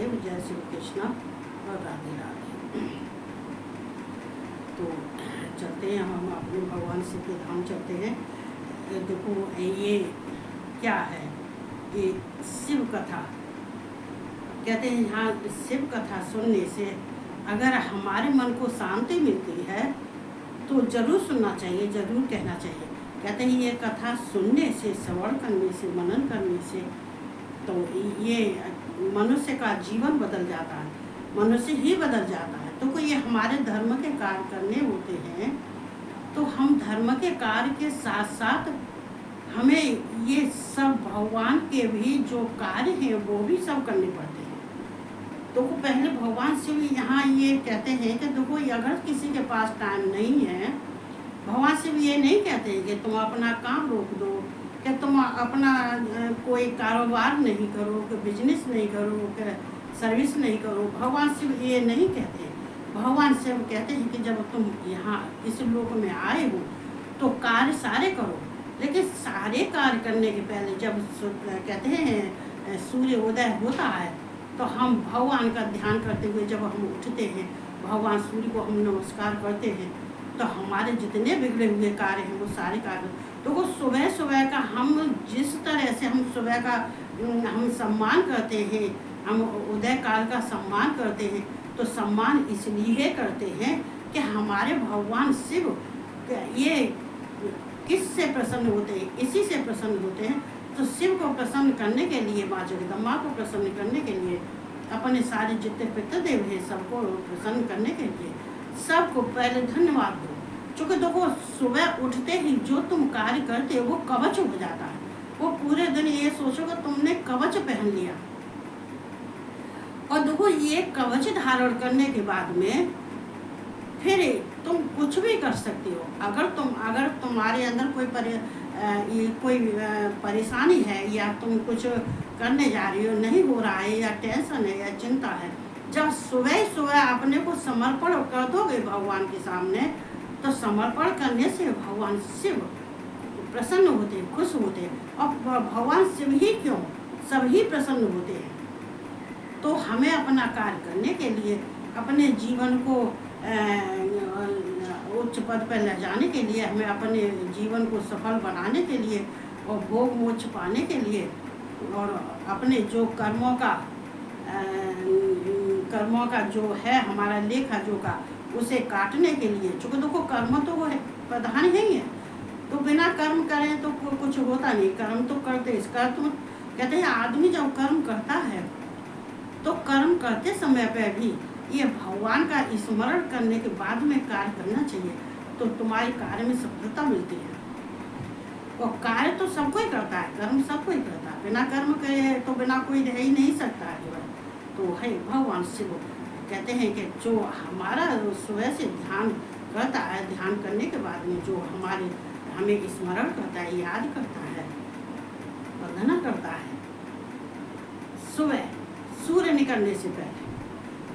महादेव, जय श्री कृष्ण और राधे राधे। तो चलते हैं हम अपने भगवान शिव के धाम चलते हैं। देखो ये क्या है, ये शिव कथा कहते हैं। यहाँ शिव कथा सुनने से अगर हमारे मन को शांति मिलती है तो जरूर सुनना चाहिए, जरूर कहना चाहिए। कहते हैं ये कथा सुनने से, श्रवण करने से, मनन करने से तो ये मनुष्य का जीवन बदल जाता है, मनुष्य ही बदल जाता है। तो कोई ये हमारे धर्म के कार्य करने होते हैं तो हम धर्म के कार्य के साथ साथ हमें ये सब भगवान के भी जो कार्य हैं वो भी सब करने पड़ते हैं। तो पहले भगवान शिव यहाँ ये कहते हैं कि देखो अगर किसी के पास टाइम नहीं है, भगवान शिव ये नहीं कहते हैं कि तुम अपना काम रोक दो, कि तुम अपना कोई कारोबार नहीं करो, कि बिजनेस नहीं करो, कि सर्विस नहीं करो। भगवान शिव ये नहीं कहते हैं। भगवान शिव कहते हैं कि जब तुम यहाँ इस लोक में आए हो तो कार्य सारे करो, लेकिन सारे कार्य करने के पहले जब कहते हैं सूर्य उदय होता है तो हम भगवान का ध्यान करते हुए जब हम उठते हैं, भगवान सूर्य को हम नमस्कार करते हैं तो हमारे जितने बिगड़े हुए कार्य हैं वो सारे कार्य। तो वो सुबह सुबह का हम जिस तरह से हम सुबह का हम सम्मान करते हैं, हम उदय काल का सम्मान करते हैं, तो सम्मान इसलिए करते हैं कि हमारे भगवान शिव ये किससे प्रसन्न होते हैं, इसी से प्रसन्न होते हैं। तो शिव को प्रसन्न करने के लिए, माँ जगदम्बा को प्रसन्न करने के लिए, अपने सारे जितने पितृदेव हैं सबको प्रसन्न करने के लिए सबको पहले धन्यवाद दो। चूँकि देखो सुबह उठते ही जो तुम कार्य करते हो वो कवच हो जाता है। वो पूरे दिन ये सोचोगे तुमने कवच पहन लिया, और देखो ये कवच धारण करने के बाद में फिर तुम कुछ भी कर सकते हो। अगर तुम्हारे अंदर कोई परेशानी है या तुम कुछ करने जा रही हो, नहीं हो रहा है, या टेंशन है या चिंता है, जब सुबह सुबह अपने को समर्पण कर दोगे भगवान के सामने, तो समर्पण करने से भगवान शिव प्रसन्न होते हैं, खुश होते हैं। और भगवान शिव ही क्यों, सभी प्रसन्न होते हैं। तो हमें अपना कार्य करने के लिए, अपने जीवन को उच्च पद पर ले जाने के लिए, हमें अपने जीवन को सफल बनाने के लिए और भोग मोक्ष पाने के लिए, और अपने जो कर्मों का जो है हमारा लेखा जोखा उसे काटने के लिए, चूँकि देखो कर्म तो वो है प्रधान ही है। तो बिना कर्म करें तो कुछ होता नहीं, कर्म तो करते। इसका तो कहते हैं आदमी जब कर्म करता है तो कर्म करते समय पे भी ये भगवान का स्मरण करने के बाद में कार्य करना चाहिए, तो तुम्हारे कार्य में सफलता मिलती है। और कार्य तो सबको ही करता है, कर्म सबको ही करता है। बिना कर्म करे तो बिना कोई रह ही नहीं सकता है। तो है भगवान शिव कहते हैं कि जो हमारा सुबह से ध्यान करता है, ध्यान करने के बाद में जो हमें स्मरण करता है, याद करता है, वंदना करता है सुबह सूर्य निकलने से पहले।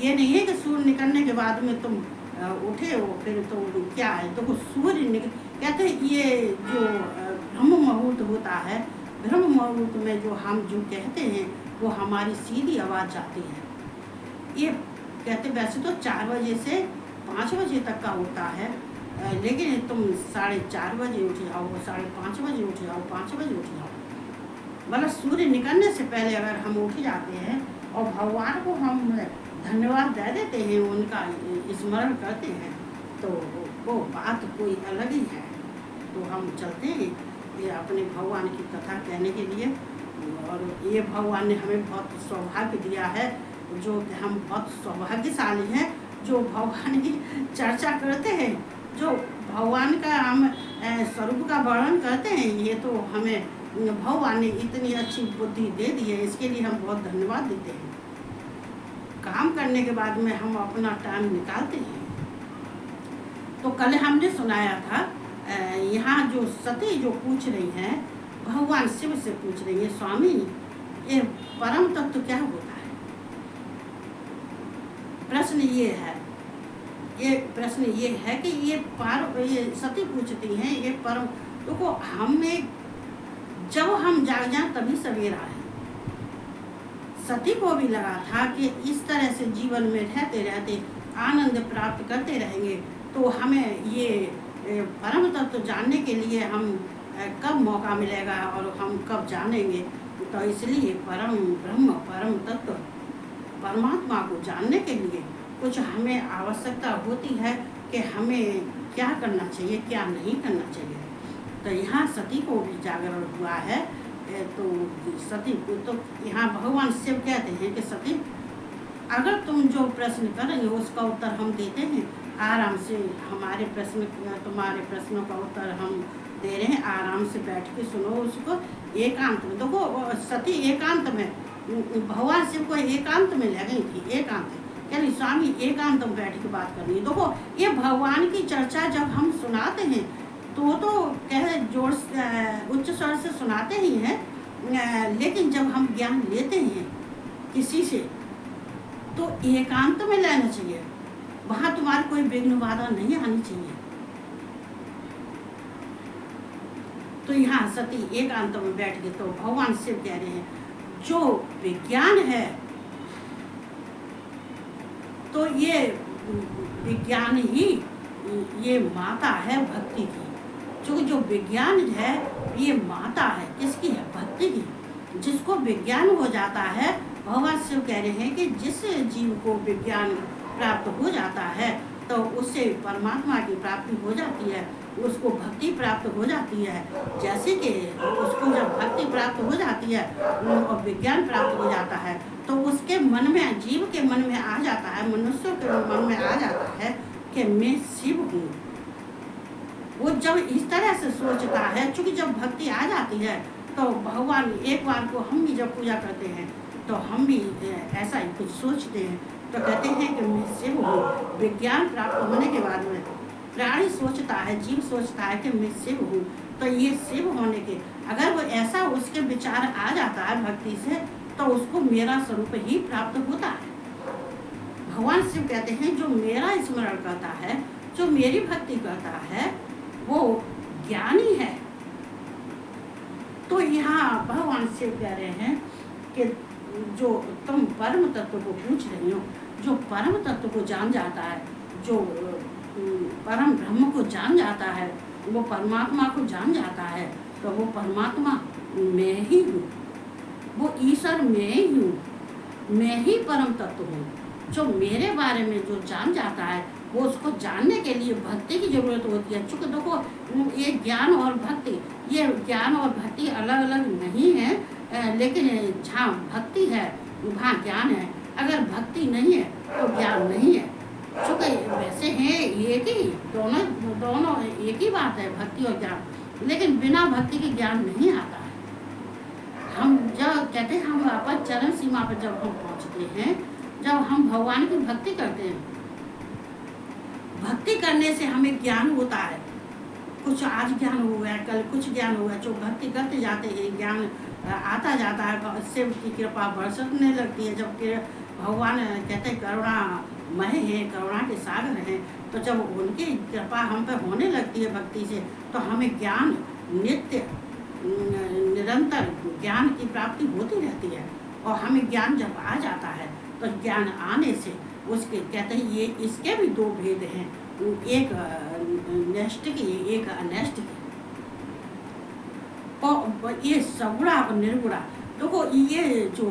ये नहीं है कि सूर्य निकलने के बाद में तुम उठे हो फिर तो क्या है। तो सूर्य कहते हैं ये जो ब्रह्म मुहूर्त होता है, ब्रह्म मुहूर्त में जो हम जो कहते हैं वो हमारी सीधी आवाज़ जाती है। ये कहते वैसे तो 4 बजे से 5 बजे तक का होता है, लेकिन तुम 4:30 बजे उठ जाओ, 5:30 बजे उठ जाओ, 5 बजे उठ जाओ, मतलब सूर्य निकलने से पहले अगर हम उठ जाते हैं और भगवान को हम धन्यवाद दे देते हैं, उनका स्मरण करते हैं, तो वो बात कोई अलग ही है। तो हम चलते हैं ये अपने भगवान की कथा कहने के लिए, और ये भगवान ने हमें बहुत सौभाग्य दिया है, जो हम बहुत सौभाग्यशाली हैं जो भगवान की चर्चा करते हैं, जो भगवान का हम स्वरूप का वर्णन करते हैं। ये तो हमें भगवान ने इतनी अच्छी बुद्धि दे दी है, इसके लिए हम बहुत धन्यवाद देते हैं। काम करने के बाद में हम अपना टाइम निकालते हैं। तो कल हमने सुनाया था यहाँ जो सती जो पूछ रही हैं, भगवान शिव से पूछ रही है, स्वामी ये परम तत्व क्या होता है। प्रश्न ये है कि ये सती पूछती हैं ये परम। देखो हमें जब हम जाग जाएं तभी सवेरा है, सती को भी लगा था कि इस तरह से जीवन में रहते रहते आनंद प्राप्त करते रहेंगे तो हमें ये परम तत्व जानने के लिए हम कब मौका मिलेगा और हम कब जानेंगे। तो इसलिए परम ब्रह्म परम तत्व परमात्मा को जानने के लिए कुछ हमें आवश्यकता होती है कि हमें क्या करना चाहिए क्या नहीं करना चाहिए। तो यहाँ सती को भी जागरण हुआ है। तो सती को तो यहाँ भगवान शिव कहते हैं कि सती अगर तुम जो प्रश्न कर रही हो उसका उत्तर हम देते हैं आराम से। हमारे प्रश्न तुम्हारे प्रश्नों का उत्तर हम दे रहे हैं, आराम से बैठ के सुनो उसको एकांत में। देखो सती एकांत में, भगवान शिव को एकांत में ले गई थी, एकांत यानी स्वामी एकांत में बैठ के बात करनी है। देखो ये भगवान की चर्चा जब हम सुनाते हैं तो कह जोर उच्च स्वर से सुनाते ही हैं, लेकिन जब हम ज्ञान लेते हैं किसी से तो एकांत में लेना चाहिए। वहाँ तुम्हारी कोई विघ्न बाधा नहीं आनी चाहिए। तो यहाँ सती एकांत में बैठ के तो भगवान शिव कह रहे हैं जो विज्ञान है तो ये विज्ञान ही ये माता है भक्ति की। जो विज्ञान है ये माता है किसकी है, भक्ति की। जिसको विज्ञान हो जाता है, भगवान शिव कह रहे हैं कि जिस जीव को विज्ञान प्राप्त हो जाता है तो उससे परमात्मा की प्राप्ति हो जाती है, उसको भक्ति प्राप्त हो जाती है। जैसे कि उसको जब भक्ति प्राप्त हो जाती है और विज्ञान प्राप्त हो जाता है तो उसके मन में, जीव के मन में आ जाता है, मनुष्य के मन में आ जाता है कि मैं शिव हूँ। वो जब इस तरह से सोचता है, चूँकि जब भक्ति आ जाती है तो भगवान एक बार को हम भी जब पूजा करते हैं तो हम भी ऐसा ही कुछ सोचते हैं, तो कहते हैं कि मैं शिव हूँ। विज्ञान प्राप्त होने के बाद में प्राणी सोचता है, जीव सोचता है कि मैं शिव हूँ। तो ये शिव होने के अगर वो ऐसा उसके विचार आ जाता है भक्ति से तो उसको मेरा स्वरूप ही प्राप्त होता है। भगवान शिव कहते हैं जो मेरा स्मरण करता है, जो मेरी भक्ति करता है वो ज्ञानी है। तो यहाँ भगवान शिव कह रहे हैं कि जो तुम परम तत्व को पूछ रही हो, जो परम तत्व को जान जाता है, जो परम ब्रह्म को जान जाता है, वो परमात्मा को जान जाता है, तो वो परमात्मा मैं ही हूँ, वो ईश्वर मैं ही हूँ, मैं ही परम तत्व हूँ। जो मेरे बारे में जो जान जाता है वो उसको जानने के लिए भक्ति की जरूरत होती है। चूँकि देखो ये ज्ञान और भक्ति, ये ज्ञान और भक्ति अलग अलग नहीं है, लेकिन जहाँ भक्ति है वहाँ ज्ञान है। अगर भक्ति नहीं है तो ज्ञान नहीं है। चूँकि वैसे हैं एक ही, दोनों एक ही बात है, भक्ति और ज्ञान, लेकिन बिना भक्ति के ज्ञान नहीं आता है। हम जब कहते हैं हम वापस चरम सीमा पर जब हम पहुँचते हैं, जब हम भगवान की भक्ति करते हैं, भक्ति करने से हमें ज्ञान होता है। कुछ आज ज्ञान हो गया, कल कुछ ज्ञान हो गया, जो भक्ति करते जाते हैं ज्ञान आता जाता है, शिव की कृपा बरसने लगती है। जब भगवान कहते हैं करुणामय है, करुणा के सागर हैं, तो जब उनकी कृपा हम पर होने लगती है भक्ति से तो हमें ज्ञान नित्य निरंतर ज्ञान की प्राप्ति होती रहती है। और हमें ज्ञान जब आ जाता है तो ज्ञान आने से उसके कहते हैं ये इसके भी दो भेद हैं, एक नैष्ठिक एक अनैष्ठिक। और ये सगुणा और निर्गुणा, देखो ये जो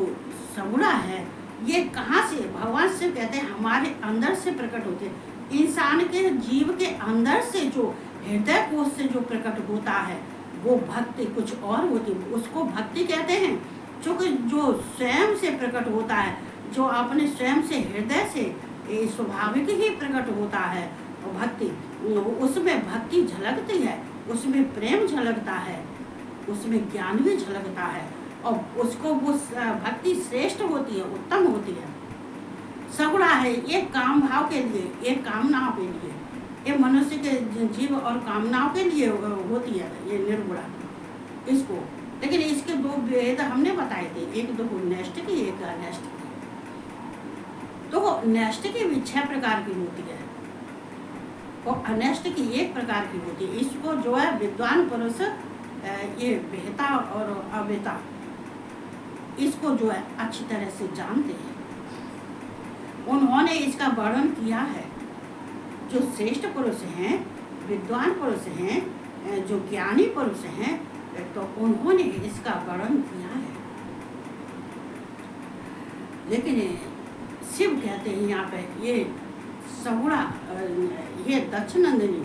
सगुणा है ये कहाँ से, भगवान से कहते हैं हमारे अंदर से प्रकट होते हैं। इंसान के जीव के अंदर से जो हृदय कोश से जो प्रकट होता है वो भक्ति कुछ और होती है, उसको भक्ति कहते हैं। क्योंकि जो स्वयं से प्रकट होता है, जो अपने स्वयं से हृदय से स्वाभाविक ही प्रकट होता है भक्ति, उसमें भक्ति झलकती है, उसमें प्रेम झलकता है, उसमें ज्ञान भी झलकता है और उसको वो भक्ति श्रेष्ठ होती है, उत्तम होती है। सगुणा है ये काम भाव के लिए, ये कामनाओं के लिए, ये मनुष्य के जीव और कामनाओं के लिए होती है ये निर्गुणा इसको। लेकिन इसके दो भेद हमने बताए थे, एक दो नैष्ठिक एक अनैष्ठिक। तो नैष्ठिक भी 6 प्रकार की होती है और अनैष्ठिक 1 प्रकार की होती है। इसको जो है विद्वान पुरुष ये बेहता और अबेता इसको जो है अच्छी तरह से जानते हैं। उन्होंने इसका वर्णन किया है। जो श्रेष्ठ पुरुष हैं, विद्वान पुरुष हैं, जो ज्ञानी पुरुष हैं, तो उन्होंने इसका वर्णन किया है। लेकिन शिव कहते हैं यहाँ पे ये सगुणा, ये दक्षिणनंदिनी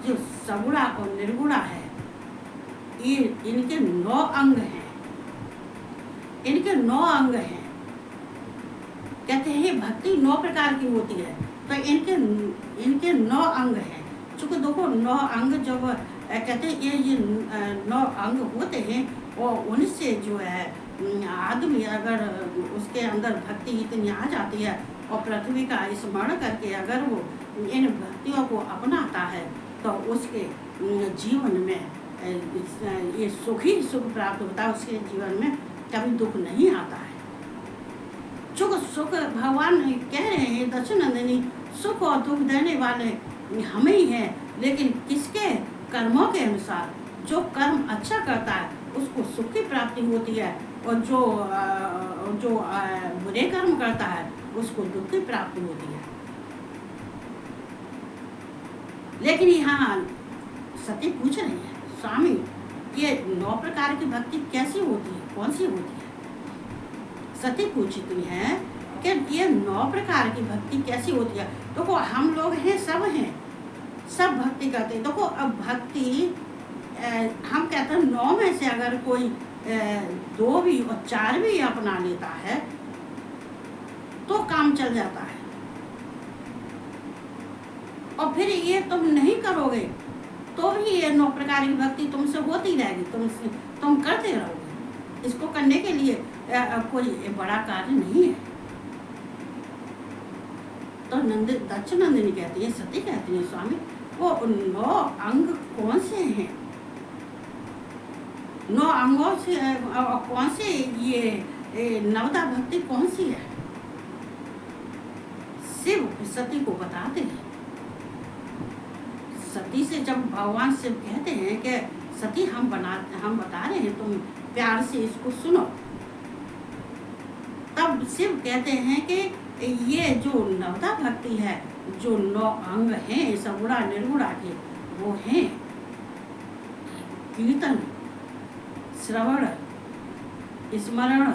जो सगुणा और निर्गुणा है, ये इनके 9 अंग हैं। इनके 9 अंग हैं। कहते हैं भक्ति 9 प्रकार की होती है, तो इनके 9 अंग हैं। चूँकि देखो 9 अंग जब कहते हैं ये 9 अंग होते हैं, और उनसे जो है आदमी अगर उसके अंदर भक्ति इतनी आ जाती है और पृथ्वी का स्मरण करके अगर वो इन भक्तियों को अपनाता है, तो उसके जीवन में ये सुख ही सुख प्राप्त होता है। उसके जीवन में कभी दुख नहीं आता है। सुख भगवान कह रहे हैं दक्षिणनंदिनी, सुख और दुख देने वाले हमें ही हैं, लेकिन किसके कर्मों के अनुसार। जो कर्म अच्छा करता है उसको सुख की प्राप्ति होती है, और जो बुरे कर्म करता है उसको दुख की प्राप्ति होती है। लेकिन यहाँ सती पूछ रही है, स्वामी ये 9 प्रकार की भक्ति कैसी होती है, कौन सी होती है? सती पूछती है कि ये 9 प्रकार की भक्ति कैसी होती है। देखो हम लोग हैं, सब भक्ति करते हैं। देखो अब भक्ति हम कहते हैं 9 में से अगर कोई 2 भी और 4 भी अपना लेता है तो काम चल जाता है। और फिर ये तुम नहीं करोगे तो भी ये 9 प्रकार की भक्ति तुमसे होती रहेगी, तुम करते रहोगे। इसको करने के लिए कोई बड़ा कार्य नहीं है। तो दक्षिणनंदिनी कहती है, सती कहती है, स्वामी वो 9 अंग कौन से हैं? 9 अंगों से कौन से ये नवदा भक्ति कौन सी है? शिव सती को बताते हैं। सती से जब भगवान शिव कहते हैं कि सती हम बता रहे हैं, तुम प्यार से इसको सुनो, तब शिव कहते हैं कि ये जो नवदा भक्ति है, जो 9 अंग हैं सगुणा निर्गुणा के, वो हैं कीर्तन, श्रवण, स्मरण,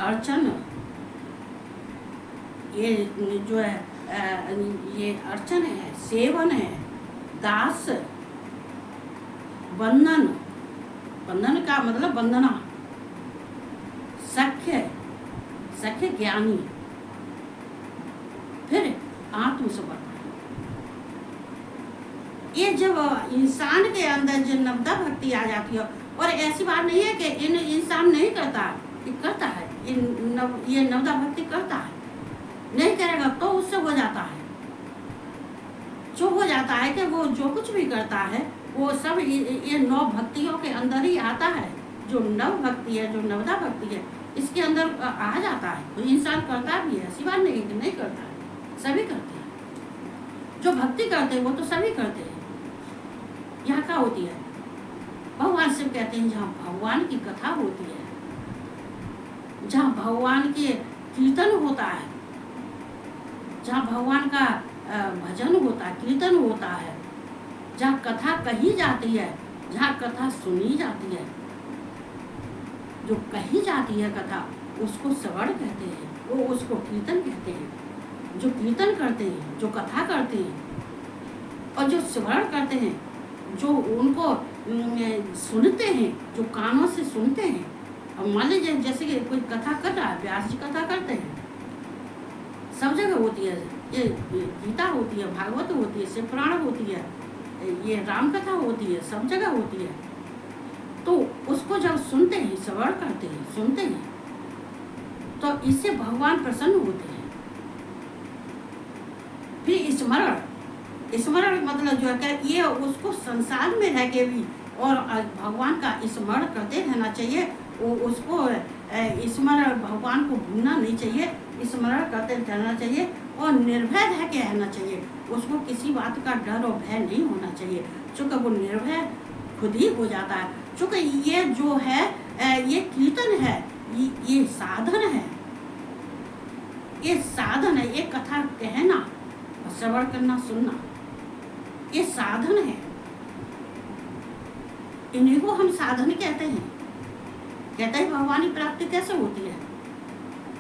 अर्चन। ये जो है ये अर्चन है, सेवन है, दास, वंदन, वंदन का मतलब वंदना, सख्य ज्ञानी, फिर आत्मसमर्पण। ये जब इंसान के अंदर जो नवदा भक्ति आ जाती है, और ऐसी बात नहीं है कि इंसान नहीं करता, ये करता है, ये नवदा भक्ति करता है। नहीं करेगा तो उससे हो जाता है, जो हो जाता है कि वो जो कुछ भी करता है वो सब ये 9 भक्तियों के अंदर ही आता है। जो नव भक्ति है, जो नवदा भक्ति है, इसके अंदर आ जाता है। तो इंसान करता भी है, ऐसी बात नहीं करता है, सभी करते हैं। जो भक्ति करते हैं वो तो सभी करते हैं। यहाँ क्या होती है? भगवान शिव कहते हैं जहाँ भगवान की कथा होती है, जहाँ भगवान के कीर्तन होता है, जहाँ भगवान का भजन होता है, कीर्तन होता है, जहाँ कथा कही जाती है, जहाँ कथा सुनी जाती है, जो कही जाती है कथा उसको श्रवण कहते हैं, वो उसको कीर्तन कहते हैं। जो कीर्तन करते हैं, जो कथा करते हैं और जो श्रवण करते हैं, जो उनको सुनते हैं, जो कानों से सुनते हैं। अब मान लीजिए जैसे कि कोई कथा कर रहा है, व्यास जी कथा करते हैं, सब जगह होती है, ये गीता होती है, भागवत होती है, शिव पुराण होती है, ये राम कथा होती है, सब जगह होती है। तो उसको जब सुनते हैं, श्रवण करते हैं, सुनते हैं, तो इससे भगवान प्रसन्न होते हैं। फिर स्मरण मतलब जो है कि ये उसको संसार में रह के भी और भगवान का स्मरण करते रहना चाहिए। वो उसको स्मरण, भगवान को भूलना नहीं चाहिए, स्मरण करते रहना चाहिए और निर्भय रह के रहना चाहिए। उसको किसी बात का डर और भय नहीं होना चाहिए, चूँकि वो निर्भय खुद ही हो जाता है। चूँकि ये जो है ये कीर्तन है, ये साधन है, ये साधन है। ये कथा कहना और श्रवण करना, सुनना, ये साधन है। इन्हीं को हम साधन कहते हैं। कहते हैं भगवान की प्राप्ति कैसे होती है?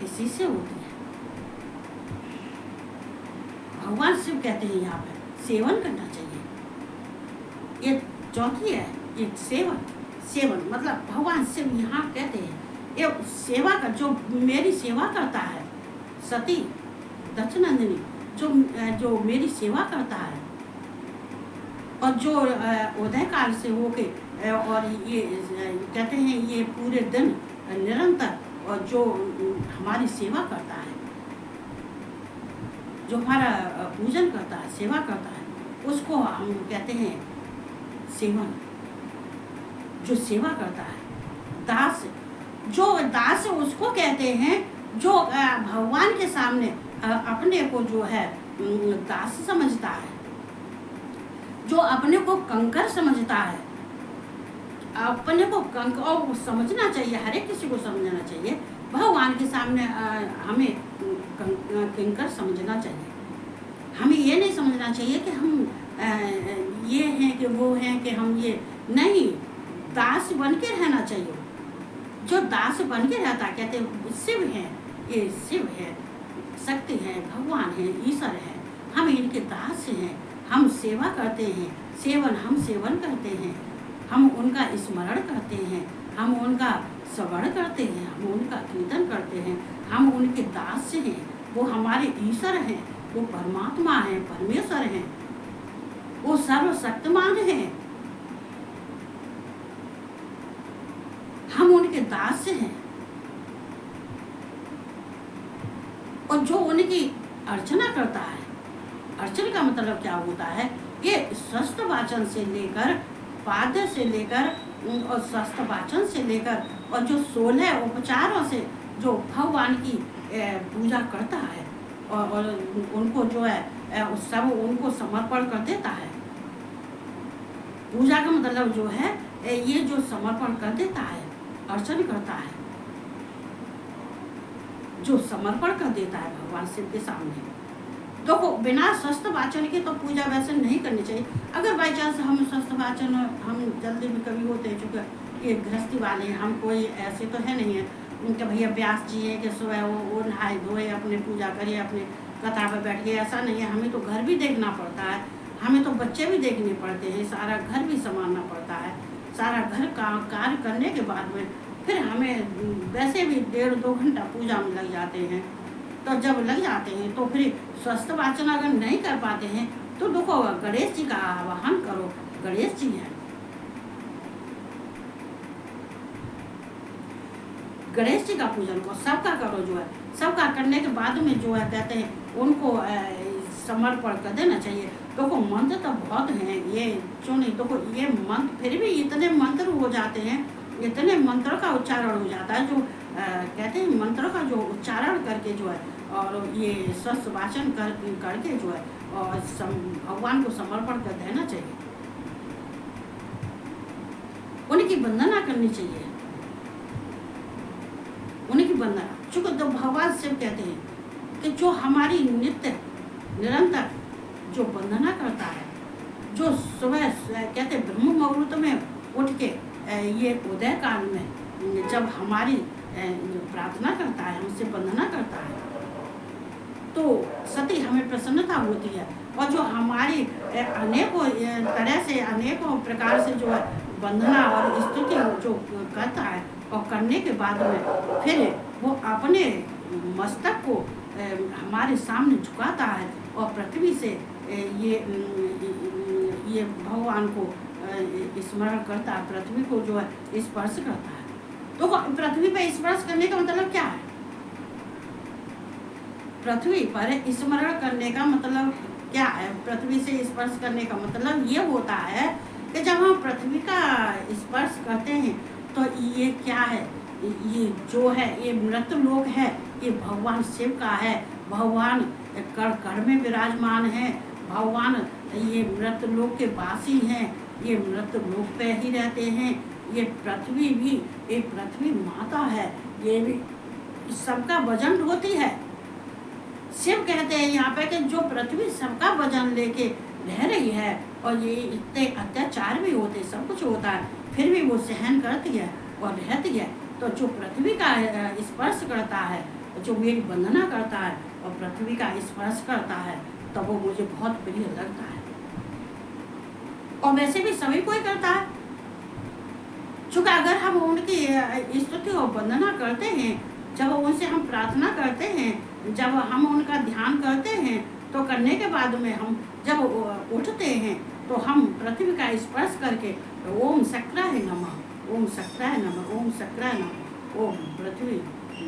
इसी से होती है। भगवान शिव कहते हैं यहाँ पे सेवन करना चाहिए। ये चौथी है, ये सेवन। सेवन मतलब भगवान शिव यहाँ कहते हैं ये सेवा कर, जो मेरी सेवा करता है, सती दक्षिणनंदिनी जो मेरी सेवा करता है और जो उदय काल से होके और ये कहते हैं ये पूरे दिन निरंतर और जो हमारी सेवा करता है, जो हमारा पूजन करता है, सेवा करता है, उसको हम कहते हैं सेवन। जो सेवा करता है, दास, जो दास उसको कहते हैं जो भगवान के सामने अपने को जो है दास समझता है, जो अपने को कंकर समझता है। अपने को कंकर समझना चाहिए, हर एक किसी को समझना चाहिए। भगवान के सामने हमें कंकर समझना चाहिए। हमें ये नहीं समझना चाहिए कि हम ये हैं कि वो हैं कि हम ये नहीं, दास बन के रहना चाहिए। जो दास बन के रहता, कहते शिव है, ये शिव है, शक्ति है, भगवान है, ईश्वर है, हम इनके दास हैं। हम सेवा करते हैं, सेवन, हम सेवन करते हैं, हम उनका स्मरण करते हैं, हम उनका श्रवण करते हैं, हम उनका कीर्तन करते हैं, हम उनके दास हैं। वो हमारे ईश्वर हैं, वो परमात्मा हैं, परमेश्वर हैं, वो सर्वशक्तिमान हैं। हम उनके दास हैं। और जो उनकी अर्चना करता है, अर्चना का मतलब क्या होता है? ये स्वस्थ वाचन से लेकर, पाद्य से लेकर और स्वस्थ वाचन से लेकर और जो 16 उपचारों से जो भगवान की पूजा करता है और उनको जो है सब उनको समर्पण कर देता है। पूजा का मतलब जो है ये जो समर्पण कर देता है, अर्चन करता है, जो समर्पण कर देता है भगवान शिव के सामने। देखो बिना स्वस्थ वाचन के तो पूजा वैसे नहीं करनी चाहिए। अगर बाई चांस हम स्वस्थ वाचन, हम जल्दी में कभी होते हैं, चूँकि ये गृहस्थी वाले हैं, हम कोई ऐसे तो है नहीं है उनके भैया व्यास जी है कि सुबह वो नहाए धोए अपने पूजा करे, अपने कथा पर बैठ गए, ऐसा नहीं है। हमें तो घर भी देखना पड़ता है, हमें तो बच्चे भी देखने पड़ते हैं, सारा घर भी संभालना पड़ता है। सारा घर का कार्य करने के बाद में फिर हमें वैसे भी 1.5-2 घंटा पूजा में लग जाते हैं। तो जब लग जाते हैं तो फिर स्वस्थ वाचन अगर नहीं कर पाते हैं तो देखो गणेश जी का आवाहन करो। गणेश जी हैं, गणेश जी का पूजन को सबका करो, जो है सबका करने के बाद में जो है कहते हैं उनको समर्पण कर देना चाहिए। देखो मंत्र तो बहुत हैं, ये क्यों नहीं, देखो ये मंत्र फिर भी इतने मंत्र हो जाते हैं, इतने मंत्रों का उच्चारण हो जाता है, जो कहते हैं मंत्रों का जो उच्चारण करके जो है और ये स्वस्थ वाचन करके जो है और भगवान को समर्पण कर देना चाहिए, उनकी वंदना करनी चाहिए, उनकी वंदना। चूँकि तो भगवान शिव कहते हैं कि जो हमारी नित्य निरंतर जो वंदना करता है, जो सुबह कहते ब्रह्म मुहूर्त में उठ के ये उदय काल में जब हमारी प्रार्थना करता है, हमसे वंदना करता है, तो सती हमें प्रसन्नता होती है। और जो हमारी अनेकों तरह से अनेकों प्रकार से जो है वंदना और स्तुति जो करता है और करने के बाद में फिर वो अपने मस्तक को हमारे सामने झुकाता है और पृथ्वी से ये भगवान को स्मरण करता है, पृथ्वी को जो है स्पर्श करता है। तो पृथ्वी पर स्पर्श करने का मतलब क्या है? पृथ्वी पर स्मरण करने का मतलब क्या है? पृथ्वी से स्पर्श करने का मतलब ये होता है कि जब हम पृथ्वी का स्पर्श करते हैं तो ये क्या है? ये जो है ये मृत लोक है, ये भगवान शिव का है। भगवान कण में विराजमान है, भगवान ये मृत लोक के वासी हैं, ये मृत लोक पे ही रहते हैं, ये पृथ्वी भी, ये पृथ्वी माता है, ये भी सबका वजन ढोती है। शिव कहते हैं यहाँ पे कि जो पृथ्वी सबका वजन लेके रह रही है और ये इतने अत्याचार भी होते, सब कुछ होता है, फिर भी वो सहन करती है और रहती है। तो जो पृथ्वी का स्पर्श करता है, जो मेरी वंदना करता है और पृथ्वी का स्पर्श करता है, तो वो मुझे बहुत प्रिय लगता है। और वैसे भी सभी कोई करता है, चूँकि अगर हम उनकी स्तुति और वंदना करते हैं, जब उनसे हम प्रार्थना करते हैं, जब हम उनका ध्यान करते हैं, तो करने के बाद में हम जब उठते हैं तो हम पृथ्वी का स्पर्श करके ओम शक्राय नमः, ओम शक्राय नमः, ओम शक्राय नमः, ओम पृथ्वी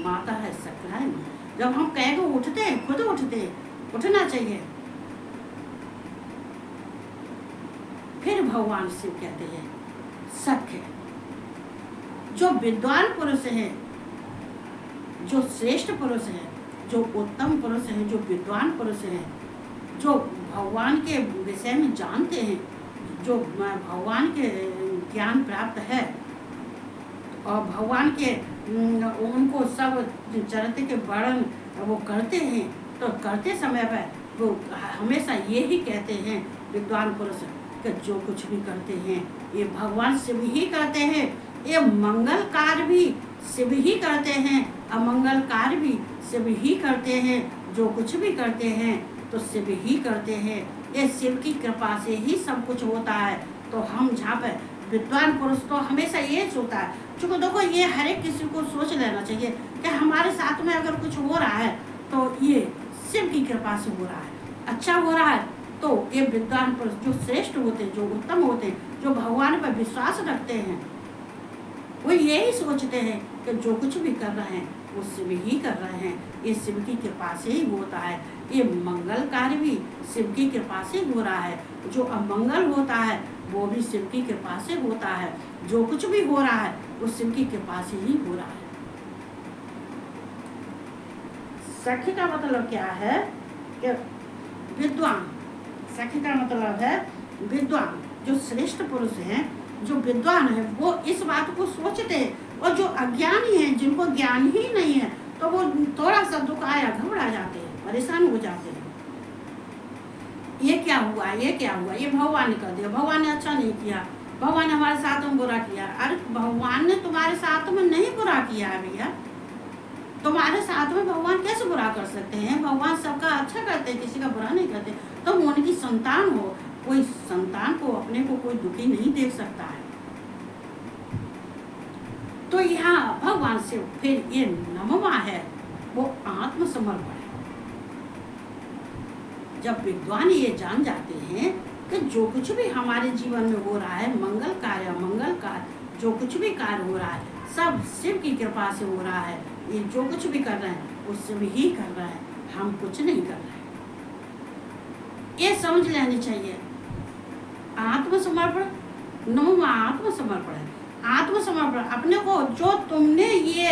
माता है शक्राय नमः। जब हम कह को उठते हैं, खुद उठना चाहिए। फिर भगवान शिव कहते हैं सख्य, जो विद्वान पुरुष है, जो श्रेष्ठ पुरुष है, जो उत्तम पुरुष है, जो विद्वान पुरुष है, जो भगवान के विषय में जानते हैं, जो भगवान के ज्ञान प्राप्त है और भगवान के उनको सब चरित्र के वर्णन वो करते हैं, तो करते समय पर वो हमेशा ये ही कहते हैं विद्वान पुरुष कि जो कुछ भी करते हैं ये भगवान शिव ही करते हैं, ये मंगल कार्य भी शिव ही करते हैं, अमंगल कार्य भी शिव ही करते हैं, जो कुछ भी करते हैं तो शिव ही करते हैं। ये शिव की कृपा से ही सब कुछ होता है। तो हम जहाँ पर विद्वान पुरुष तो हमेशा ये सोचता है, चूँकि देखो ये हर एक किसी को सोच लेना चाहिए कि हमारे साथ में अगर कुछ हो रहा है तो ये शिव की कृपा से हो रहा है, अच्छा हो रहा है। तो ये विद्वान पुरुष जो श्रेष्ठ होते हैं, जो उत्तम होते हैं, जो भगवान पर विश्वास रखते हैं, वो यही सोचते हैं कि जो कुछ भी कर रहे हैं वो शिव ही कर रहे हैं, ये शिव की कृपा से ही होता है। ये मंगल कार्य भी शिव की कृपा से हो रहा है, जो अमंगल होता है वो भी शिव की कृपा से होता है, जो कुछ भी हो रहा है वो शिव की कृपा से ही हो रहा है। सख्य का मतलब क्या है कि विद्वान, सख्य का मतलब है विद्वान, जो श्रेष्ठ पुरुष हैं, जो विद्वान है, वो इस बात को सोचते हैं। और जो अज्ञानी हैं, जिनको ज्ञान ही नहीं है, तो वो थोड़ा सा दुख आया घबरा जाते हैं, परेशान हो जाते हैं। ये क्या हुआ, ये क्या हुआ, ये भगवान ने कर दिया, भगवान ने अच्छा नहीं किया, भगवान ने हमारे साथ में बुरा किया। अरे भगवान ने तुम्हारे साथ में नहीं बुरा किया है भैया, तुम्हारे साथ में भगवान कैसे बुरा कर सकते हैं? भगवान सबका अच्छा करते हैं, किसी का बुरा नहीं करते। तुम उनकी संतान हो, कोई संतान को अपने को कोई दुखी नहीं देख सकता है। तो यहाँ भगवान से फिर ये नमवा है, वो आत्मसमर्पण है। जब विद्वान ये जान जाते हैं कि जो कुछ भी हमारे जीवन में हो रहा है, मंगल कार्य अमंगल कार्य, जो कुछ भी कार्य हो रहा है सब शिव की कृपा से हो रहा है, ये जो कुछ भी कर रहे हैं वो शिव ही कर रहे हैं, हम कुछ नहीं कर रहे हैं, ये समझ लेनी चाहिए। आत्मसमर्पण, नमवा आत्मसमर्पण है। आत्मसमर्पण अपने को, जो तुमने ये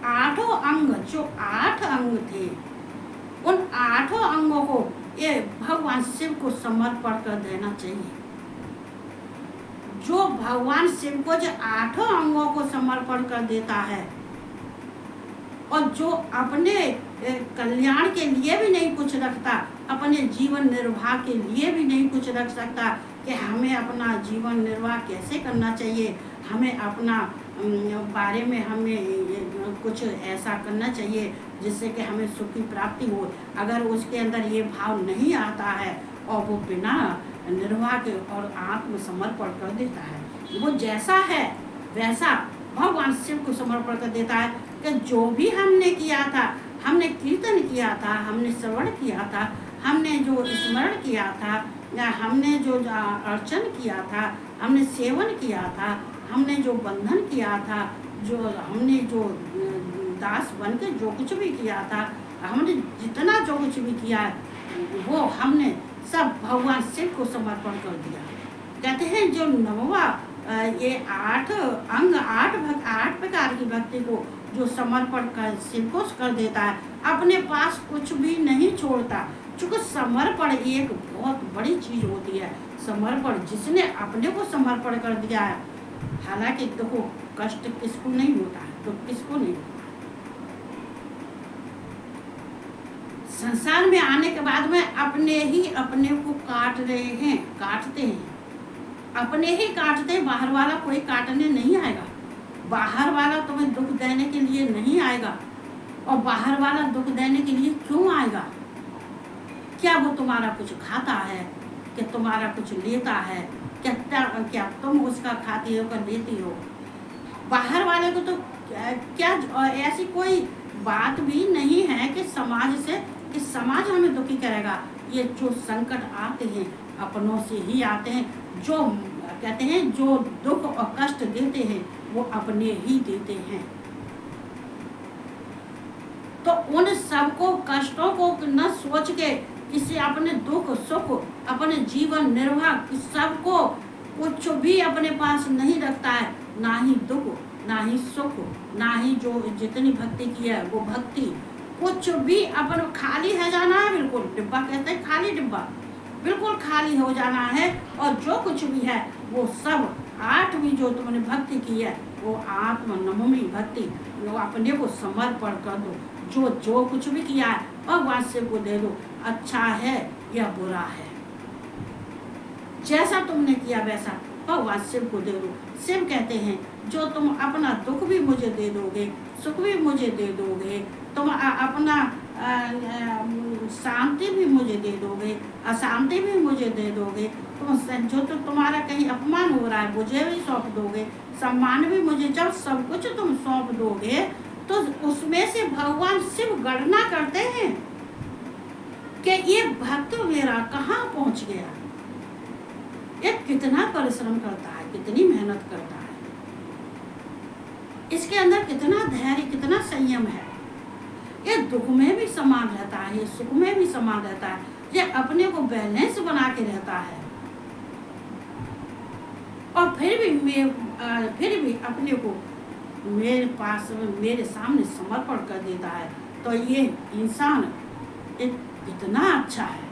8 अंग, जो 8 अंग थे, उन 8 अंगों को ये भगवान शिव को समर्पण कर देना चाहिए। जो भगवान शिव को जो 8 अंगों को समर्पण कर देता है और जो अपने कल्याण के लिए भी नहीं कुछ रखता, अपने जीवन निर्वाह के लिए भी नहीं कुछ रख सकता कि हमें अपना जीवन निर्वाह कैसे करना चाहिए, हमें अपना बारे में हमें कुछ ऐसा करना चाहिए जिससे कि हमें सुख की प्राप्ति हो। अगर उसके अंदर ये भाव नहीं आता है और वो बिना निर्वाह के और आत्मसमर्पण कर देता है, वो जैसा है वैसा भगवान शिव को समर्पण कर देता है कि जो भी हमने किया था, हमने कीर्तन किया था, हमने श्रवण किया था, हमने जो स्मरण किया था, या हमने जो अर्चन किया था, हमने सेवन किया था, हमने जो बंधन किया था, जो हमने जो दास बन के जो कुछ भी किया था, हमने जितना जो कुछ भी किया है वो हमने सब भगवान शिव को समर्पण कर दिया। कहते हैं जो नववा ये 8 अंग, 8 प्रकार की भक्ति को जो समर्पण कर शिव को कर देता है, अपने पास कुछ भी नहीं छोड़ता। चूँकि समर्पण एक बहुत बड़ी चीज होती है। समर्पण, जिसने अपने को समर्पण कर दिया है हालांकि देखो कष्ट किसको नहीं होता है, तो किसको नहीं होता। संसार में आने के बाद में अपने ही अपने को काट रहे हैं, काटते हैं, अपने ही काटते हैं। बाहर वाला कोई काटने नहीं आएगा। बाहर वाला तुम्हें दुख देने के लिए नहीं आएगा। और बाहर वाला दुख देने के लिए क्यों आएगा? क्या वो तुम्हारा कुछ खाता है? क्या तुम्हारा कुछ लेता है? क्या तुम उसका खाती हो, कर लेती हो? बाहर वाले को तो क्या ऐसी कोई बात भी नहीं है कि समाज हमें दुखी करेगा। ये जो संकट आते हैं अपनों से ही आते हैं। जो कहते हैं जो दुख और कष्ट देते हैं वो अपने ही देते हैं। तो उन सबको कष्टों को न सोच के किसी अपने दुख सुख अपने जीवन निर्वाह सबको कुछ भी अपने पास नहीं रखता है। ना ही दुख ना ही सुख ना ही जो जितनी भक्ति की है वो भक्ति, कुछ भी अपन खाली है जाना है। बिल्कुल डिब्बा कहते हैं, खाली डिब्बा बिल्कुल खाली हो जाना है। और जो कुछ भी है वो सब 8वीं जो तुमने भक्ति की है वो आत्म नमोमी भक्ति, वो अपने को समर्पण कर दो। जो कुछ भी किया है भगवान शिव को दे दो। अच्छा है या बुरा है, जैसा तुमने किया वैसा भगवान शिव को दे दो। शिव कहते हैं जो तुम अपना दुख भी मुझे दे दोगे, सुख भी मुझे दे दोगे, तुम अपना शांति भी मुझे दे दोगे, अशांति भी मुझे दे दोगे, तुम जो तो तुम्हारा कहीं अपमान हो रहा है मुझे भी सौंप दोगे, सम्मान भी मुझे, जब सब कुछ तुम सौंप दोगे तो उसमें से भगवान शिव गणना करते हैं कि ये भक्त मेरा कहाँ पहुंच गया, ये कितना परिश्रम करता है, कितनी मेहनत करता है, इसके अंदर कितना धैर्य कितना संयम है। ये दुख में भी समान रहता है, ये सुख में भी समान रहता है, ये अपने को बैलेंस बना के रहता है। और फिर भी अपने को मेरे पास मेरे सामने समर्पण कर देता है। तो ये इंसान कितना अच्छा है।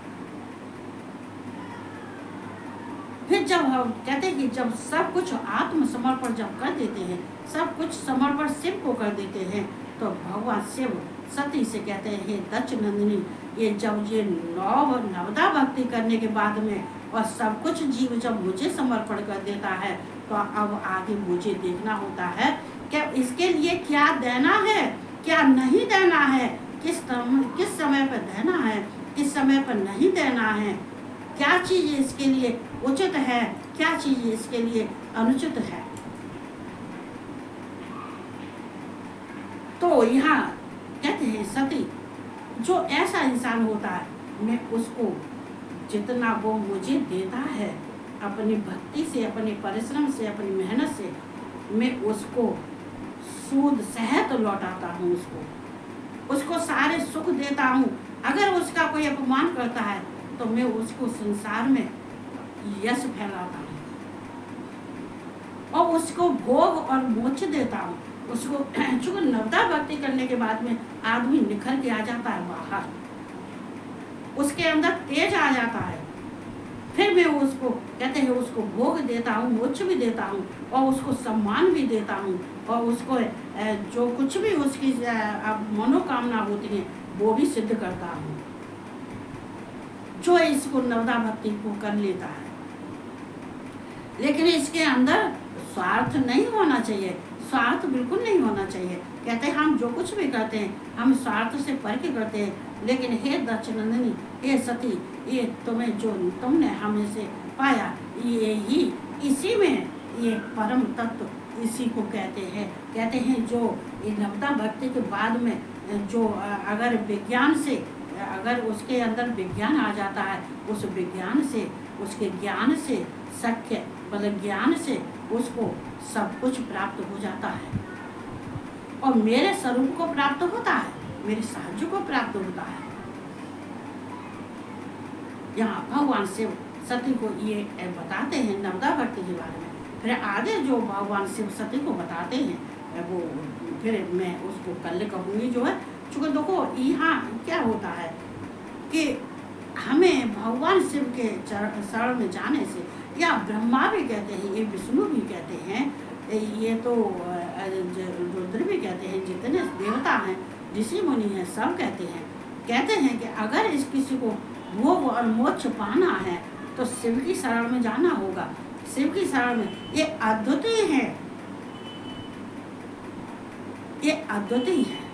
फिर जब हम कहते हैं कि जब सब कुछ आत्मसमर्पण जब कर देते हैं, सब कुछ समर्पण शिव को कर देते हैं, तो भगवान शिव सती से कहते हैं हे दक्ष नंदिनी, ये जब ये नवदा भक्ति करने के बाद में और सब कुछ जीव जब मुझे समर्पण कर देता है तो अब आगे मुझे देखना होता है कि इसके लिए क्या देना है क्या नहीं देना है, किस समय पर देना है किस समय पर नहीं देना है, क्या चीज़ इसके लिए उचित है क्या चीज़ इसके लिए अनुचित है। तो यहाँ कहते हैं सती जो ऐसा इंसान होता है मैं उसको जितना वो मुझे देता है अपनी भक्ति से अपने परिश्रम से अपनी मेहनत से मैं उसको सूद सहित लौटाता हूँ, उसको सारे सुख देता हूँ। अगर उसका कोई अपमान करता है तो मैं उसको संसार में यश फैलाता हूँ और उसको भोग और मोक्ष देता हूँ। उसको चूंकि नवदा भक्ति करने के बाद में आदमी निखर के आ जाता है बाहर, उसके अंदर तेज आ जाता है। फिर मैं उसको कहते हैं उसको भोग देता हूँ, मोक्ष भी देता हूँ और उसको सम्मान भी देता हूँ और उसको जो कुछ भी उसकी मनोकामना होती है वो भी सिद्ध करता हूँ जो इसको नवदा भक्ति को कर लेता है। लेकिन इसके अंदर स्वार्थ नहीं होना चाहिए, स्वार्थ बिल्कुल नहीं होना चाहिए। कहते हैं हम जो कुछ भी करते हैं हम स्वार्थ से पढ़ के करते हैं, लेकिन हे दक्षनंदिनी हे सती ये तुम्हें जो तुमने हमें से पाया ये ही इसी में ये परम तत्व इसी को कहते हैं जो नवदा भक्ति के बाद में जो अगर विज्ञान से अगर उसके अंदर विज्ञान आ जाता है उस विज्ञान से उसके ज्ञान से सख्य मतलब ज्ञान से उसको सब कुछ प्राप्त हो जाता है और मेरे स्वरूप को प्राप्त होता है, मेरे साहज को प्राप्त होता है। यहाँ भगवान शिव सती को ये बताते हैं नवदा भक्ति के बारे में। फिर आगे जो भगवान शिव सती को बताते हैं वो फिर मैं उसको कल कहूँगी जो है। चूँकि देखो यहाँ क्या होता है कि हमें भगवान शिव के शरण में जाने से या ब्रह्मा भी कहते हैं ये विष्णु भी कहते हैं ये तो रुद्र भी कहते हैं, जितने देवता हैं, ऋषि मुनि हैं, सब कहते हैं कि अगर इस किसी को भोग और मोक्ष पाना है तो शिव की शरण में जाना होगा। शिव की शरण में ये अद्वितीय है, ये अद्वितीय है,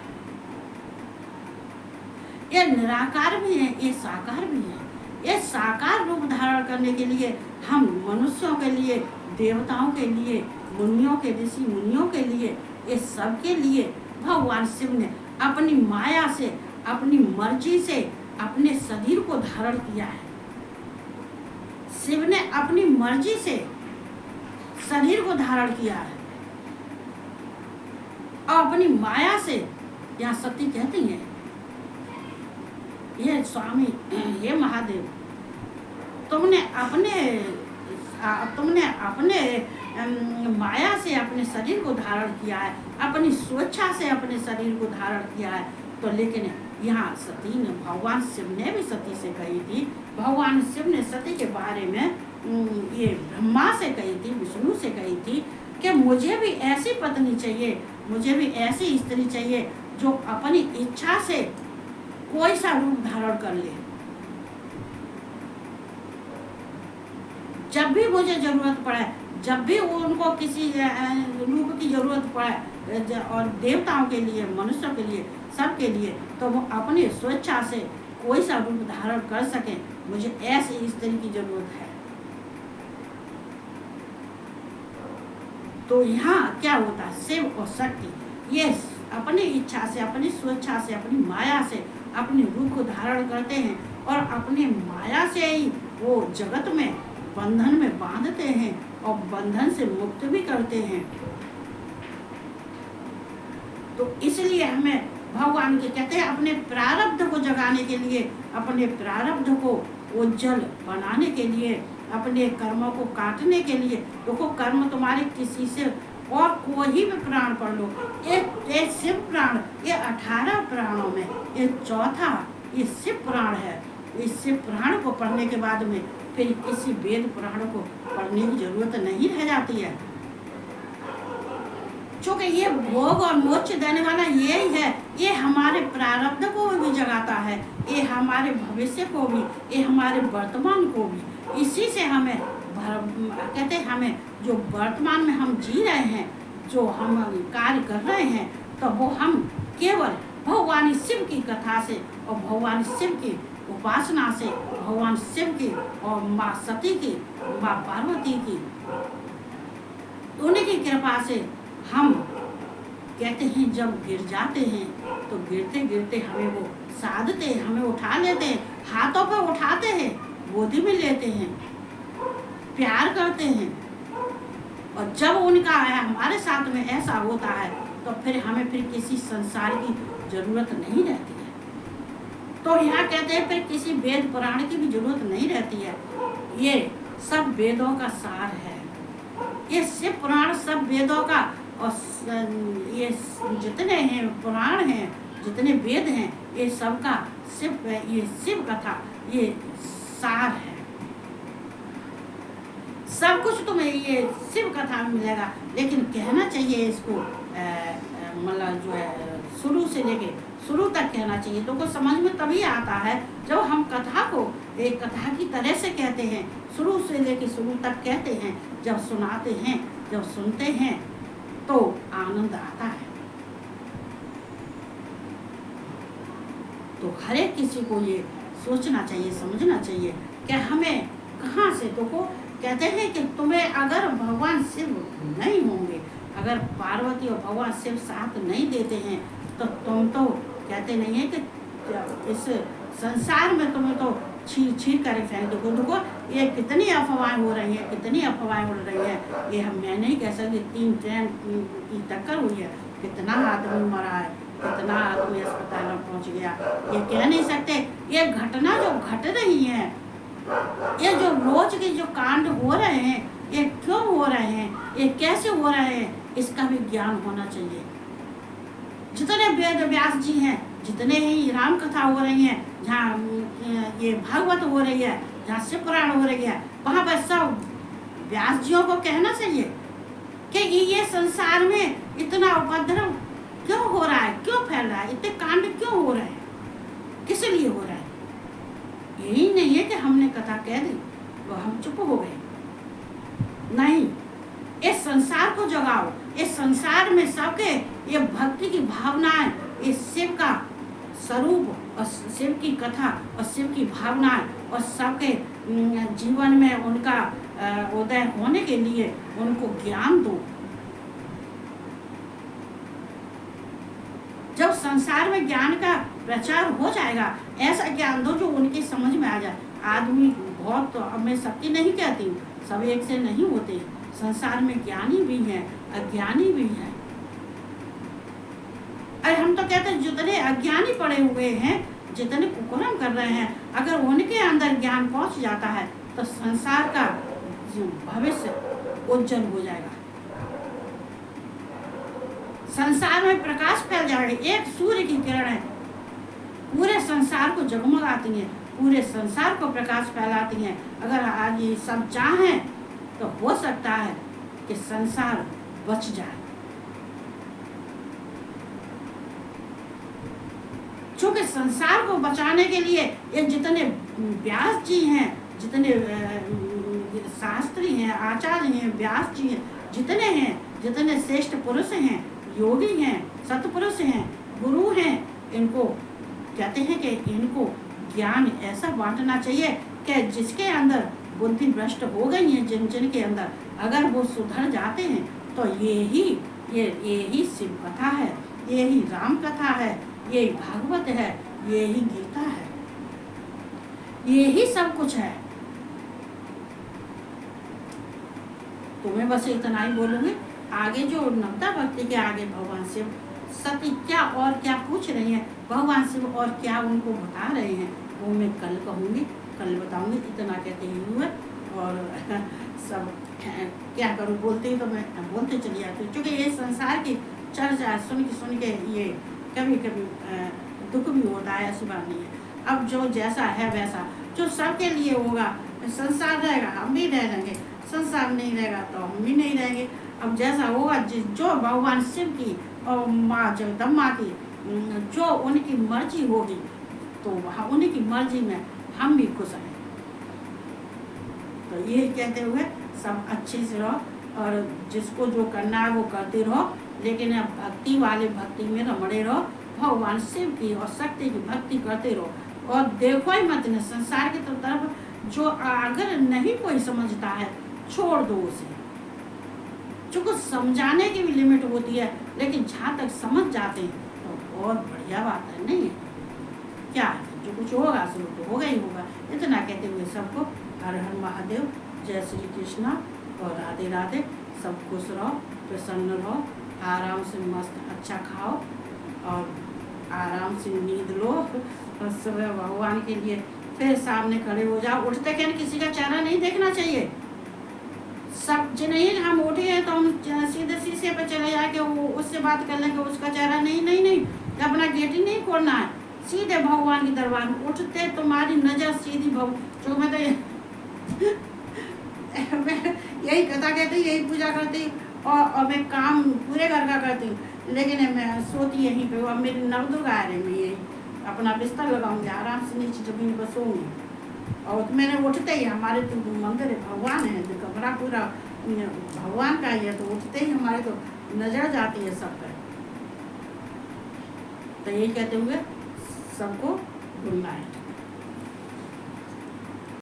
ये निराकार भी है, ये साकार भी है। ये साकार रूप धारण करने के लिए हम मनुष्यों के लिए, देवताओं के लिए, मुनियों के, ऋषि मुनियों के लिए, ये सब के लिए भगवान शिव ने अपनी माया से, अपनी मर्जी से अपने शरीर को धारण किया है। शिव ने अपनी मर्जी से शरीर को धारण किया है और अपनी माया से, यहाँ सती कहती हैं, ये स्वामी, ये महादेव, तुमने अपने माया से अपने शरीर को धारण किया है, अपनी स्वेच्छा से अपने शरीर को धारण किया है। तो लेकिन यहाँ सती ने, भगवान शिव ने भी सती से कही थी, भगवान शिव ने सती के बारे में ये ब्रह्मा से कही थी, विष्णु से कही थी कि मुझे भी ऐसी पत्नी चाहिए, मुझे भी ऐसी स्त्री चाहिए जो अपनी इच्छा से कोई सा रूप धारण कर ले। जब भी मुझे जरूरत पड़े, जब भी उनको किसी रूप की जरूरत पड़े, और देवताओं के लिए, मनुष्यों के लिए, सबके लिए, तो वो अपनी स्वेच्छा से कोई सा रूप धारण कर सके। मुझे ऐसी स्त्री की जरूरत है। तो यहाँ क्या होता है, शिव और शक्ति ये अपनी इच्छा से, अपनी स्वेच्छा से, अपनी माया से अपने रूप को धारण करते हैं और अपनी माया से ही वो जगत में बंधन में बांधते हैं और बंधन से मुक्त भी करते हैं। तो इसलिए हमें भगवान के कहते हैं अपने प्रारब्ध को जगाने के लिए, अपने प्रारब्ध को उज्जवल बनाने के लिए, अपने कर्मों को काटने के लिए। देखो, कर्म तुम्हारे किसी से और कोई भी प्राण पढ़ लो, एक शिव प्राण, ये 18 प्राणों में ये चौथा ये शिव प्राण है। इस शिव प्राण को पढ़ने के बाद में फिर किसी वेद पुराण को पढ़ने की जरूरत नहीं रह जाती है, क्योंकि ये भोग और मोक्ष देने वाला यही है। ये हमारे प्रारब्ध को भी जगाता है, ये हमारे भविष्य को भी, ये हमारे वर्तमान को भी। इसी से हमें कहते हैं, हमें जो वर्तमान में हम जी रहे हैं, जो हम कार्य कर रहे हैं, तो वो हम केवल भगवान शिव की कथा से और भगवान शिव की उपासना से, भगवान शिव की और माँ सती की, माँ पार्वती की, उन्हीं की कृपा से हम कहते हैं जब गिर जाते हैं तो गिरते गिरते हमें वो साधते हैं, हमें उठा लेते हैं, हाथों पे उठाते हैं, गोदी में लेते हैं, प्यार करते हैं। और जब उनका हमारे साथ में ऐसा होता है तो फिर हमें फिर किसी संसार की जरूरत नहीं रहती है। तो यहाँ कहते हैं फिर किसी वेद पुराण की भी जरूरत नहीं रहती है। ये सब वेदों का सार है, ये शिव पुराण सब वेदों का, और ये जितने हैं पुराण हैं, जितने वेद हैं, ये सब का शिव, ये शिव कथा ये सार है। सब कुछ तुम्हें ये शिव कथा में मिलेगा, लेकिन कहना चाहिए इसको मतलब जो है शुरू से लेके शुरू तक कहना चाहिए। तो को समझ में तभी आता है जब हम कथा को एक कथा की तरह से कहते हैं, शुरू से लेके शुरू तक कहते हैं। जब सुनाते हैं, जब सुनते हैं तो आनंद आता है। तो हर एक किसी को ये सोचना चाहिए, समझना चाहिए कि हमें कहाँ से, तो को कहते हैं कि तुम्हें अगर भगवान शिव नहीं होंगे, अगर पार्वती और भगवान शिव साथ नहीं देते हैं, तो तुम तो कहते नहीं है कि इस संसार में तुम्हें तो छीर छीर कर फेंक दो। देखो ये कितनी अफवाहें हो रही हैं, कितनी अफवाहें उड़ रही है। ये हम मैं नहीं कह सकती, 3 ट्रेन की टक्कर हुई है, कितना आदमी मरा है, कितना आदमी अस्पताल में पहुंच गया, ये कह नहीं सकते। ये घटना जो घट रही है, ये जो रोज के जो कांड हो रहे हैं, ये क्यों हो रहे हैं, ये कैसे हो रहे हैं, इसका भी ज्ञान होना चाहिए। जितने वेद व्यास जी हैं, जितने ही राम कथा हो रही है, जहाँ ये भागवत हो रही है, जहाँ शिव पुराण हो रही है, वहाँ पर सब व्यास जियों को कहना चाहिए कि ये संसार में इतना उपद्रव क्यों हो रहा है, क्यों फैल रहा है, इतने कांड क्यों हो रहे हैं, किस लिए हो रहा है। यही नहीं है कि हमने कथा कह दी तो हम चुप हो गए, नहीं, इस संसार को जगाओ। इस संसार में सबके ये भक्ति की भावनाएं, इस शिव का स्वरूप और शिव की कथा और शिव की भावनाएं और सबके जीवन में उनका उदय होने के लिए उनको ज्ञान दो। जब संसार में ज्ञान का प्रचार हो जाएगा, ऐसा ज्ञान दो जो उनकी समझ में आ जाए। आदमी बहुत, तो मैं सबकी नहीं कहती हूँ, सब एक से नहीं होते, संसार में ज्ञानी भी हैं, अज्ञानी भी हैं। अरे हम तो कहते हैं जितने अज्ञानी पड़े हुए हैं, जितने कुकर्म कर रहे हैं, अगर उनके अंदर ज्ञान पहुंच जाता है तो संसार का भविष्य उज्जवल हो जाएगा। संसार में प्रकाश फैल जाएगा। एक सूर्य की किरण है, पूरे संसार को जगमगाती हैं, पूरे संसार को प्रकाश फैलाती हैं। अगर आज ये सब चाहें तो हो सकता है कि संसार बच जाए। क्योंकि संसार को बचाने के लिए ये जितने व्यास जी हैं, जितने शास्त्री हैं, आचार्य हैं, व्यास जी हैं, जितने श्रेष्ठ पुरुष हैं, योगी हैं, सतपुरुष हैं, गुरु हैं, इनको कहते हैं कि इनको ज्ञान ऐसा बांटना चाहिए कि जिसके अंदर बुद्धि भ्रष्ट हो गई है, जिन के अंदर, अगर वो सुधर जाते हैं तो यही शिव कथा है, यही राम कथा है, यही भागवत है, यही गीता है, यही सब कुछ है। तो मैं बस इतना ही बोलूँगी। आगे जो नवता भक्ति के आगे भगवान शिव सती क्या और क्या पूछ रही हैं, भगवान शिव और क्या उनको बता रहे हैं, वो मैं कल कहूँगी, कल बताऊँगी। इतना कहते ही हुए और सब क्या करूँ, बोलते ही तो मैं बोलते चली जाती हूँ। क्योंकि ये संसार की चर्चा सुन के ये कभी कभी दुख भी होता है, ऐसी बात नहीं है। अब जो जैसा है वैसा जो सबके लिए होगा, संसार रहेगा हम भी रह लेंगे, संसार नहीं रहेगा तो हम भी नहीं रहेंगे। अब जैसा होगा जो भगवान शिव की और माँ जगदम्बा की जो उनकी मर्जी होगी तो उनकी मर्जी में हम भी खुश हैं। तो ये कहते हुए सब अच्छे से रहो और जिसको जो करना है वो करते रहो, लेकिन अब भक्ति वाले भक्ति में रमड़े रहो, भगवान शिव की और शक्ति की भक्ति करते रहो। और देखो ही मत न संसार की तरफ जो अगर नहीं कोई समझता है छोड़ दो उसे, चूँकि समझाने की भी लिमिट होती है, लेकिन जहाँ तक समझ जाते हैं तो बहुत बढ़िया बात है। नहीं क्या है, जो कुछ होगा सो तो होगा ही होगा। इतना कहते हुए सबको हर हर महादेव, जय श्री कृष्णा और राधे राधे। सब खुश रहो, प्रसन्न रहो, आराम से मस्त अच्छा खाओ और आराम से नींद लो और सुबह भगवान के लिए फिर सामने खड़े हो जाओ। उठते क्या किसी का चेहरा नहीं देखना चाहिए। सब नहीं हम उठे हैं तो हम सीधे शीशे पे चले जाके वो उससे बात कर लेंगे, उसका चेहरा नहीं अपना गेट ही नहीं खोलना है, सीधे भगवान के दरबार में उठते तुम्हारी नजर सीधी जो मैं तो यही कथा कहती, यही पूजा करती और मैं काम पूरे घर का करती हूँ, लेकिन मैं सोती यहीं पे। अब मेरी नवदुर्गा आ रही, मैं यही अपना बिस्तर लगाऊंगी, आराम से नीचे जमीन पर सोऊंगी। और मैंने उठते ही हमारे तो मंदिर है, भगवान है, तो कमरा पूरा भगवान का ही है, तो उठते ही हमारे तो नजर जाती है सब पर। तो यही कहते हुए सबको गुड नाइट।